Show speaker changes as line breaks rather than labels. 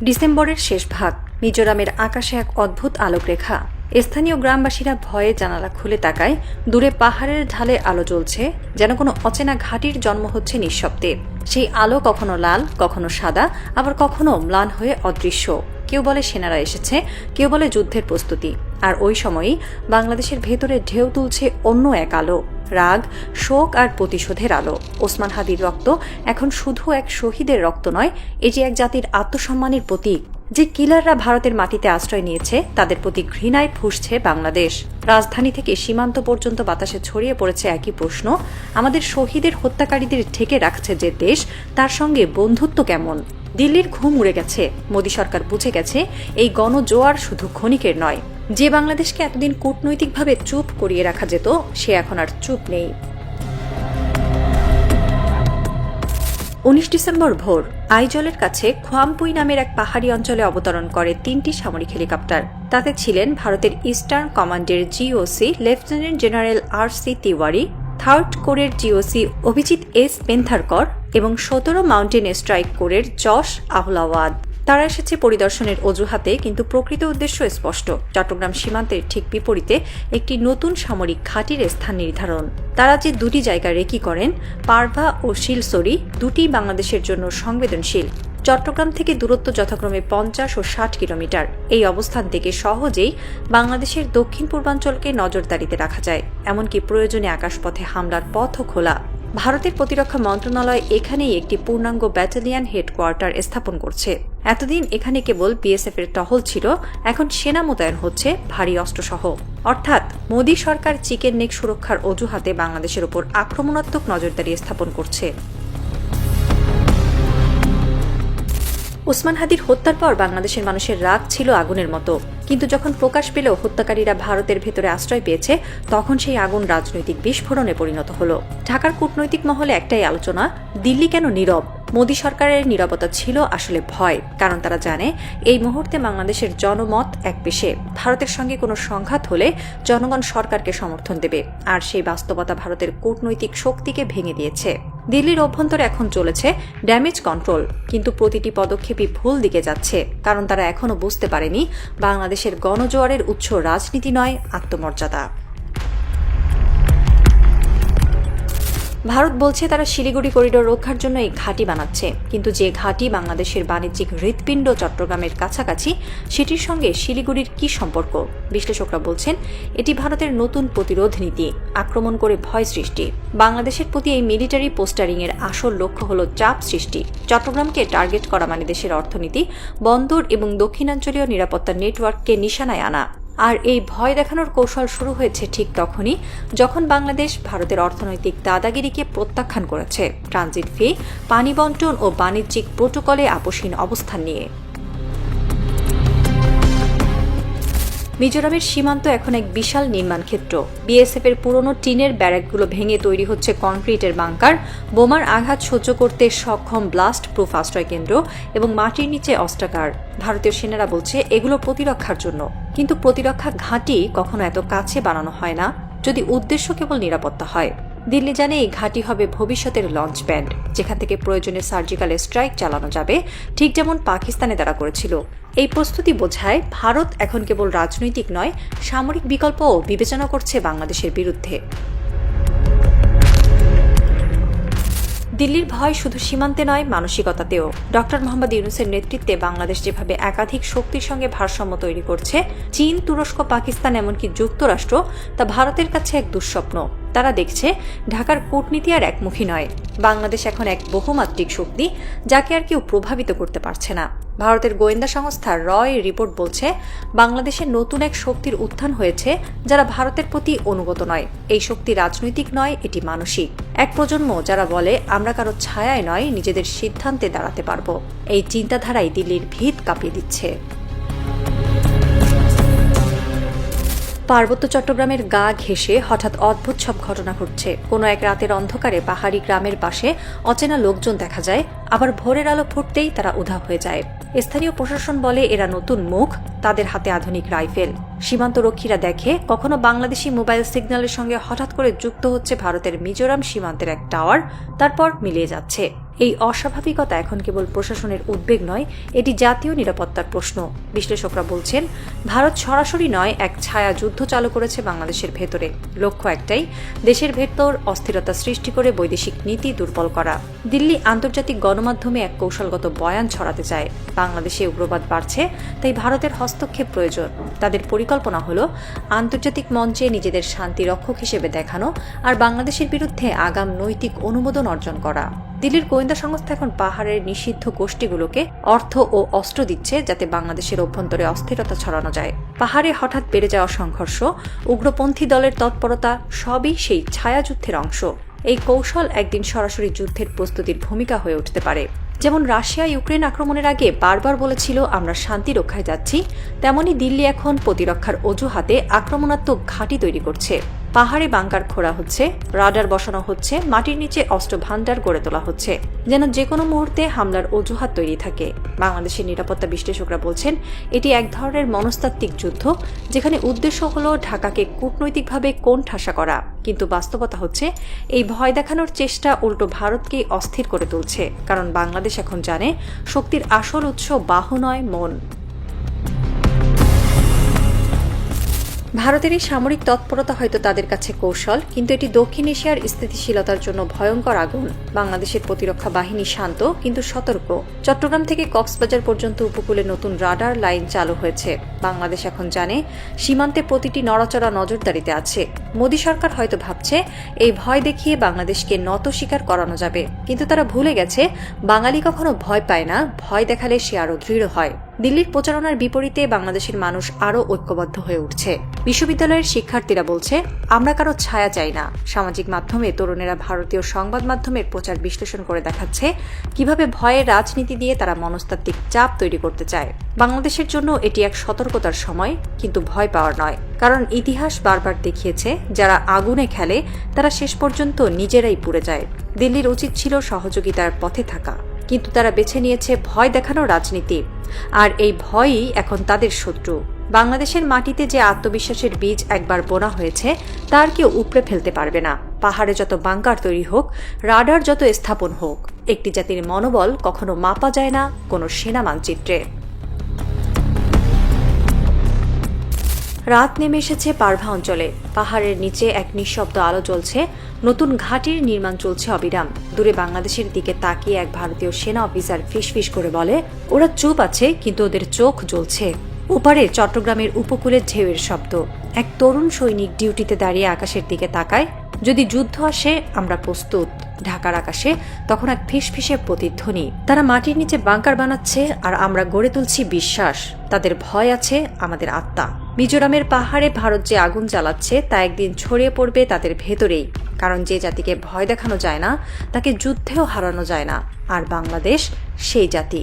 ডিসেম্বরের শেষ ভাগ, মিজোরামের আকাশে এক অদ্ভুত আলোকরেখা। স্থানীয় গ্রামবাসীরা ভয়ে জানালা খুলে তাকায়। দূরে পাহাড়ের ঢালে আলো জ্বলছে, যেন কোনো অচেনা ঘাঁটির জন্ম হচ্ছে নিঃশব্দে। সেই আলো কখনো লাল, কখনো সাদা, আবার কখনো ম্লান হয়ে অদৃশ্য। কেউ বলে সেনারা এসেছে, কেউ বলে যুদ্ধের প্রস্তুতি। আর ওই সময়ই বাংলাদেশের ভেতরে ঢেউ তুলছে অন্য এক আলো, রাগ, শোক আর প্রতিশোধের আলো। ওসমান হাদির রক্ত এখন শুধু এক শহীদের রক্ত নয়, এটি এক জাতির আত্মসম্মানের প্রতীক। যে কিলাররা ভারতের মাটিতে আশ্রয় নিয়েছে, তাদের প্রতি ঘৃণায় ফুঁসছে বাংলাদেশ। রাজধানী থেকে সীমান্ত পর্যন্ত বাতাসে ছড়িয়ে পড়েছে একই প্রশ্ন, আমাদের শহীদের হত্যাকারীদের ঢেকে রাখছে যে দেশ, তার সঙ্গে বন্ধুত্ব কেমন? দিল্লির ঘুম উড়ে গেছে। মোদী সরকার বুঝে গেছে এই গণজোয়ার শুধু ক্ষণিকের নয়। যে বাংলাদেশকে এতদিন কূটনৈতিকভাবে চুপ করিয়ে রাখা যেত, সে এখন আর চুপ নেই। 19 ডিসেম্বর ভোর, আইজলের কাছে খোয়ামপুই নামের এক পাহাড়ি অঞ্চলে অবতরণ করে 3টি সামরিক হেলিকপ্টার। তাতে ছিলেন ভারতের ইস্টার্ন কমান্ডের GOC lieutenant general R C. Tiwari, 3rd কোরের জিওসি অভিজিৎ এস. পেন্থারকর এবং 17 মাউন্টেন স্ট্রাইক কোরের জশ আহলাওয়াদ। তারা এসেছে পরিদর্শনের অজুহাতে, কিন্তু প্রকৃত উদ্দেশ্য স্পষ্ট। চট্টগ্রাম সীমান্তের ঠিক বিপরীতে একটি নতুন সামরিক ঘাঁটির স্থান নির্ধারণ। তারা যে দুটি জায়গা রেকি করেন, পারভা ও শিলসরি, দুটি বাংলাদেশের জন্য সংবেদনশীল। চট্টগ্রাম থেকে দূরত্ব যথাক্রমে 50 ও 60 কিলোমিটার। এই অবস্থান থেকে সহজেই বাংলাদেশের দক্ষিণ পূর্বাঞ্চলকে নজরদারিতে রাখা যায়, এমনকি প্রয়োজনে আকাশপথে হামলার পথও খোলা। ভারতের প্রতিরক্ষা মন্ত্রণালয় এখানেই একটি পূর্ণাঙ্গ ব্যাটালিয়ন হেডকোয়ার্টার স্থাপন করছে। এতদিন এখানে কেবল বিএসএফ এর টহল ছিল, এখন সেনা মোতায়েন হচ্ছে ভারী অস্ত্রসহ। অর্থাৎ মোদী সরকার চিকেন নেক সুরক্ষার অজুহাতে বাংলাদেশের ওপর আক্রমণাত্মক নজরদারি স্থাপন করছে। ওসমান হাদির হত্যার পর বাংলাদেশের মানুষের রাগ ছিল আগুনের মতো, কিন্তু যখন প্রকাশ পেল হত্যাকারীরা ভারতের ভেতরে আশ্রয় পেয়েছে, তখন সেই আগুন রাজনৈতিক বিস্ফোরণে পরিণত হলো। ঢাকার কূটনৈতিক মহলে একটাই আলোচনা, দিল্লি কেন নীরব? মোদী সরকারের নীরবতা ছিল আসলে ভয়, কারণ তারা জানে এই মুহূর্তে বাংলাদেশের জনমত এক পেশে। ভারতের সঙ্গে কোনো সংঘাত হলে জনগণ সরকারকে সমর্থন দেবে, আর সেই বাস্তবতা ভারতের কূটনৈতিক শক্তিকে ভেঙে দিয়েছে। দিল্লির অভ্যন্তরে এখন চলেছে ড্যামেজ কন্ট্রোল, কিন্তু প্রতিটি পদক্ষেপই ভুল দিকে যাচ্ছে, কারণ তারা এখনো বুঝতে পারেনি বাংলাদেশের গণজোয়ারের উৎস রাজনীতি নয়, আত্মমর্যাদা। ভারত বলছে তারা শিলিগুড়ি করিডোর রক্ষার জন্য এই ঘাঁটি বানাচ্ছে, কিন্তু যে ঘাঁটি বাংলাদেশের বাণিজ্যিক হৃৎপিণ্ড চট্টগ্রামের কাছাকাছি, সেটির সঙ্গে শিলিগুড়ির কি সম্পর্ক? বিশ্লেষকরা বলছেন এটি ভারতের নতুন প্রতিরোধ নীতি, আক্রমণ করে ভয় সৃষ্টি। বাংলাদেশের প্রতি এই মিলিটারি পোস্টারিং এর আসল লক্ষ্য হল চাপ সৃষ্টি। চট্টগ্রামকে টার্গেট করা মানে দেশের অর্থনীতি, বন্দর এবং দক্ষিণাঞ্চলীয় নিরাপত্তা নেটওয়ার্ককে নিশানায় আনা। আর এই ভয় দেখানোর কৌশল শুরু হয়েছে ঠিক তখনই, যখন বাংলাদেশ ভারতের অর্থনৈতিক দাদাগিরিকে প্রত্যাখ্যান করেছে, ট্রানজিট ফি, পানি বন্টন ও বাণিজ্যিক প্রোটোকলে আপোষহীন অবস্থান নিয়ে। মিজোরামের সীমান্ত এখন এক বিশাল নির্মাণ ক্ষেত্র। বিএসএফ এর পুরনো টিনের ব্যারাকগুলো ভেঙে তৈরি হচ্ছে কনক্রিটের বাংকার, বোমার আঘাত সহ্য করতে সক্ষম ব্লাস্ট প্রুফ আশ্রয় কেন্দ্র এবং মাটির নিচে অস্ত্রাগার। ভারতীয় সেনারা বলছে এগুলো প্রতিরক্ষার জন্য, কিন্তু প্রতিরক্ষা ঘাঁটি কখনো এত কাছে বানানো হয় না যদি উদ্দেশ্য কেবল নিরাপত্তা হয়। দিল্লি জানে এই ঘাঁটি হবে ভবিষ্যতের লঞ্চ প্যাড, যেখান থেকে প্রয়োজনে সার্জিক্যাল স্ট্রাইক চালানো যাবে, ঠিক যেমন পাকিস্তানে তারা করেছিল। এই প্রস্তুতি বোঝায় ভারত এখন কেবল রাজনৈতিক নয়, সামরিক বিকল্পও বিবেচনা করছে বাংলাদেশের বিরুদ্ধে। দিল্লির ভয় শুধু সীমান্তে নয়, মানসিকতাতেও। ডক্টর মোহাম্মদ ইউনূসের নেতৃত্বে বাংলাদেশ যেভাবে একাধিক শক্তির সঙ্গে ভারসাম্য তৈরি করছে, চীন, তুরস্ক, পাকিস্তান, এমনকি যুক্তরাষ্ট্র, তা ভারতের কাছে এক দুঃস্বপ্ন। তারা দেখছে ঢাকার কূটনীতি আর একমুখী নয়। বাংলাদেশ এখন এক বহুমাত্রিক শক্তি, যাকে আর কেউ প্রভাবিত করতে পারছে না। ভারতের গোয়েন্দা সংস্থা রয় রিপোর্ট বলছে বাংলাদেশের নতুন এক শক্তির উত্থান হয়েছে, যারা ভারতের প্রতি অনুগত নয়। এই শক্তি রাজনৈতিক নয়, এটি মানসিক। এক প্রজন্ম যারা বলে আমরা কারো ছায়ায় নয়, নিজেদের সিদ্ধান্তে দাঁড়াতে পারবো। এই চিন্তাধারাই দিল্লির ভিত কাঁপিয়ে দিচ্ছে। পার্বত্য চট্টগ্রামের গা ঘেঁষে হঠাৎ অদ্ভুত সব ঘটনা ঘটছে। কোনো এক রাতের অন্ধকারে পাহাড়ি গ্রামের পাশে অচেনা লোকজন দেখা যায়, আবার ভোরের আলো ফুটতেই তারা উধাও হয়ে যায়। স্থানীয় প্রশাসন বলে এরা নতুন মুখ, তাদের হাতে আধুনিক রাইফেল। সীমান্তরক্ষীরা দেখে কখনো বাংলাদেশি মোবাইল সিগন্যালের সঙ্গে হঠাৎ করে যুক্ত হচ্ছে ভারতের মিজোরাম সীমান্তের এক টাওয়ার, তারপর মিলিয়ে যাচ্ছে। এই অস্বাভাবিকতা এখন কেবল প্রশাসনের উদ্বেগ নয়, এটি জাতীয় নিরাপত্তার প্রশ্ন। বিশ্লেষকরা বলছেন, ভারত সরাসরি নয়, এক ছায়া যুদ্ধ চালু করেছে বাংলাদেশের ভেতরে। লক্ষ্য একটাই, দেশের ভেতর অস্থিরতা সৃষ্টি করে বৈদেশিক নীতি দুর্বল করা। দিল্লি আন্তর্জাতিক গণমাধ্যমে এক কৌশলগত বয়ান ছড়াতে চায়, বাংলাদেশে উগ্রবাদ বাড়ছে, তাই ভারতের হস্তক্ষেপ প্রয়োজন। তাদের পরিকল্পনা হলো আন্তর্জাতিক মঞ্চে নিজেদের শান্তি রক্ষক হিসেবে দেখানো আর বাংলাদেশের বিরুদ্ধে আগাম নৈতিক অনুমোদন অর্জন করা। দিল্লির গোয়েন্দা সংস্থা এখন পাহাড়ের নিষিদ্ধ গোষ্ঠীগুলোকে অর্থ ও অস্ত্র দিচ্ছে, যাতে বাংলাদেশের অভ্যন্তরে অস্থিরতা ছড়ানো যায়। পাহাড়ে হঠাৎ বেড়ে যাওয়া সংঘর্ষ, উগ্রপন্থী দলের তৎপরতা সবই সেই ছায়াযুদ্ধের অংশ। এই কৌশল একদিন সরাসরি যুদ্ধের প্রস্তুতির ভূমিকা হয়ে উঠতে পারে। যেমন রাশিয়া ইউক্রেন আক্রমণের আগে বারবার বলেছিল আমরা শান্তি রক্ষায় যাচ্ছি, তেমনি দিল্লি এখন প্রতিরক্ষার অজুহাতে আক্রমণাত্মক ঘাঁটি তৈরি করছে। পাহাড়ে বাংকার খোঁড়া হচ্ছে, রাডার বসানো হচ্ছে, মাটির নিচে অস্ত্র ভান্ডার গড়ে তোলা হচ্ছে, যেন যে কোনো মুহূর্তে হামলার অজুহাত তৈরি থাকে। বাংলাদেশের নিরাপত্তা বিশ্লেষকরা বলছেন, এটি এক ধরনের মনস্তাত্ত্বিক যুদ্ধ, যেখানে উদ্দেশ্য হল ঢাকাকে কূটনৈতিকভাবে কোণঠাসা করা। কিন্তু বাস্তবতা হচ্ছে, এই ভয় দেখানোর চেষ্টা উল্টো ভারতকেই অস্থির করে তুলছে, কারণ বাংলাদেশ এখন জানে শক্তির আসল উৎস বাহু নয়, মন। ভারতের এই সামরিক তৎপরতা হয়তো তাদের কাছে কৌশল, কিন্তু এটি দক্ষিণ এশিয়ার স্থিতিশীলতার জন্য ভয়ঙ্কর আগুন। বাংলাদেশের প্রতিরক্ষা বাহিনী শান্ত কিন্তু সতর্ক। চট্টগ্রাম থেকে কক্সবাজার পর্যন্ত উপকূলে নতুন রাডার লাইন চালু হয়েছে। বাংলাদেশ এখন জানে সীমান্তে প্রতিটি নড়াচড়া নজরদারিতে আছে। মোদী সরকার হয়তো ভাবছে এই ভয় দেখিয়ে বাংলাদেশকে নত স্বীকার করানো যাবে, কিন্তু তারা ভুলে গেছে বাঙালি কখনো ভয় পায় না, ভয় দেখালে সে আরো দৃঢ় হয়। দিল্লির প্রচারণার বিপরীতে বাংলাদেশের মানুষ আরও ঐক্যবদ্ধ হয়ে উঠছে। বিশ্ববিদ্যালয়ের শিক্ষার্থীরা বলছে, আমরা কারো ছায়া চাই না। সামাজিক মাধ্যমে তরুণেরা ভারতীয় সংবাদ মাধ্যমের প্রচার বিশ্লেষণ করে দেখাচ্ছে কিভাবে ভয়ের রাজনীতি দিয়ে তারা মনস্তাত্ত্বিক চাপ তৈরি করতে চায়। বাংলাদেশের জন্য এটি এক সতর্কতার সময়, কিন্তু ভয় পাওয়ার নয়, কারণ ইতিহাস বারবার দেখিয়েছে যারা আগুনে খেলে তারা শেষ পর্যন্ত নিজেরাই পুড়ে যায়। দিল্লির উচিত ছিল সহযোগিতার পথে থাকা, কিন্তু তারা বেছে নিয়েছে ভয় দেখানোর রাজনীতি, আর এই ভয়ই এখন তাদের শত্রু। বাংলাদেশের মাটিতে যে আত্মবিশ্বাসের বীজ একবার বোনা হয়েছে তার কেউ উপড়ে ফেলতে পারবে না। পাহাড়ে যত বাংকার তৈরি হোক, রাডার যত স্থাপন হোক, একটি জাতির মনোবল কখনো মাপা যায় না কোনো সেনা মানচিত্রে। রাত নেমে এসেছে পারভা অঞ্চলে। পাহাড়ের নিচে এক নিঃশব্দ আলো জ্বলছে, নতুন ঘাঁটির নির্মাণ চলছে অবিরাম। দূরে বাংলাদেশের দিকে তাকিয়ে এক ভারতীয় সেনা অফিসার ফিসফিস করে বলে, ওরা চুপ আছে কিন্তু ওদের চোখ জ্বলছে। ওপারে চট্টগ্রামের উপকূলের ঢেউয়ের শব্দ। এক তরুণ সৈনিক ডিউটিতে দাঁড়িয়ে আকাশের দিকে তাকায়, যদি যুদ্ধ আসে আমরা প্রস্তুত। ঢাকার আকাশে তখন এক ফিসফিসে প্রতিধ্বনি। তারা মাটির নিচে বাংকার বানাচ্ছে আর আমরা গড়ে তুলছি বিশ্বাস। তাদের ভয় আছে, আমাদের আত্মা। মিজোরামের পাহাড়ে ভারত যে আগুন জ্বালাচ্ছে তা একদিন ছড়িয়ে পড়বে তাদের ভেতরেই, কারণ যে জাতিকে ভয় দেখানো যায় না তাকে যুদ্ধেও হারানো যায় না, আর বাংলাদেশ সেই জাতি।